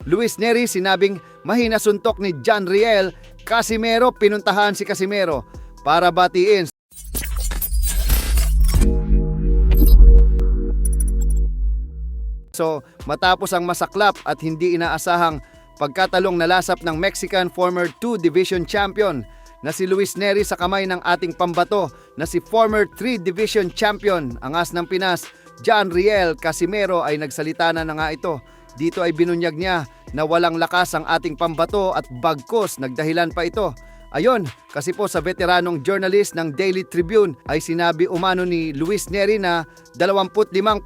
Luis Nery sinabing mahina suntok ni John Riel. Casimero, pinuntahan si Casimero para batiin. So, matapos ang masaklap at hindi inaasahang pagkatalong nalasap ng Mexican former 2 Division Champion na si Luis Nery sa kamay ng ating pambato na si former 3 Division Champion, angas ng Pinas, John Riel Casimero ay nagsalita na nga ito. Dito ay binunyag niya na walang lakas ang ating pambato at bagkos nagdahilan pa ito. Ayon, kasi po sa veteranong journalist ng Daily Tribune ay sinabi umano ni Luis Nery na 25%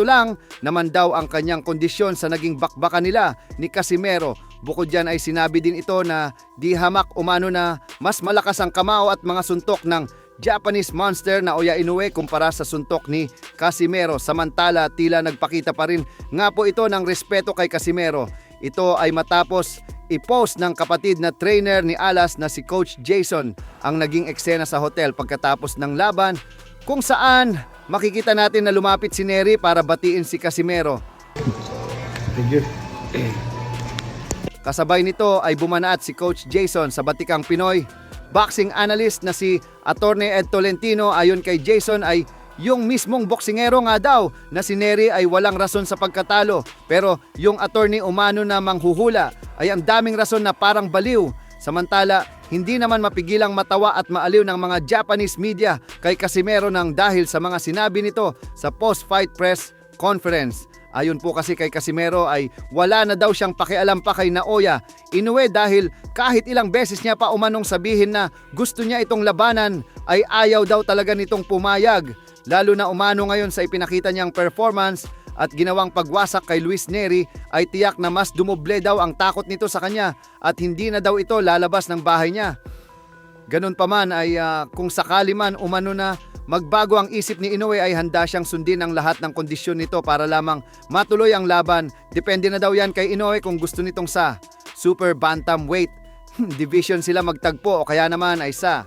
lang naman daw ang kanyang kondisyon sa naging bakbakan nila ni Casimero. Bukod dyan ay sinabi din ito na di hamak umano na mas malakas ang kamao at mga suntok ng Japanese Monster na Oya Inoue kumpara sa suntok ni Casimero. Samantala tila nagpakita pa rin nga po ito ng respeto kay Casimero. Ito ay matapos i-post ng kapatid na trainer ni Alas na si Coach Jason ang naging eksena sa hotel pagkatapos ng laban kung saan makikita natin na lumapit si Nery para batiin si Casimero. Kasabay nito ay bumanaat si Coach Jason sa batikang Pinoy. Boxing analyst na si Attorney Ed Tolentino ayon kay Jason ay yung mismong boksingero nga daw na si Nery ay walang rason sa pagkatalo, pero yung attorney umano na manghuhula ay ang daming rason na parang baliw. Samantala, hindi naman mapigilang matawa at maaliw ng mga Japanese media kay Casimero nang dahil sa mga sinabi nito sa post-fight press conference. Ayon po kasi kay Casimero ay wala na daw siyang pakialam pa kay Naoya Inoue dahil kahit ilang beses niya pa umanong sabihin na gusto niya itong labanan ay ayaw daw talaga nitong pumayag. Lalo na umano ngayon sa ipinakita niyang performance at ginawang pagwasak kay Luis Nery ay tiyak na mas dumoble daw ang takot nito sa kanya at hindi na daw ito lalabas ng bahay niya. Ganun pa man ay kung sakali man umano na magbago ang isip ni Inoue ay handa siyang sundin ang lahat ng kondisyon nito para lamang matuloy ang laban. Depende na daw yan kay Inoue kung gusto nitong sa Super Bantamweight Division sila magtagpo o kaya naman ay sa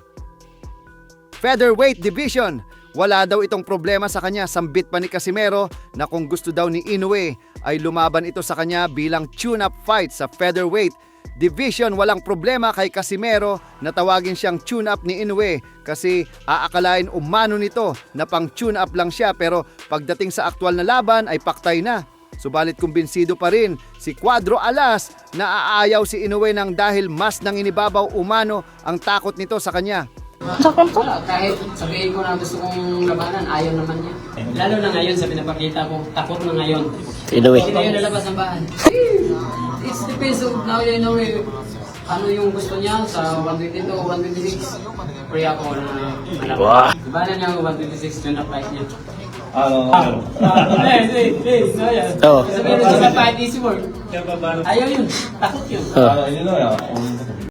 Featherweight Division. Wala daw itong problema sa kanya. Sambit pa ni Casimero na kung gusto daw ni Inoue ay lumaban ito sa kanya bilang tune-up fight sa Featherweight Division. Walang problema kay Casimero na tawagin siyang tune-up ni Inoue kasi aakalain umano nito na pang tune-up lang siya pero pagdating sa aktwal na laban ay paktay na. Subalit kumbinsido pa rin si Cuadro Alas na aayaw si Inoue nang dahil mas nang inibabaw umano ang takot nito sa kanya. Wala, kahit sabihin ko na gusto kong labanan, ayaw naman niya. Lalo na ngayon sa pinapakita ko, takot na ngayon. Inoue. Hindi na yun lalabas ng bahay. It depends on now you know ano yung gusto niya sa 122 o 126. Free ako na malaban. Wow. Labanan niya ang 126 yun na fight niya. Oh. Sabihin na sa fight easy work. Ayaw yun, takot yun.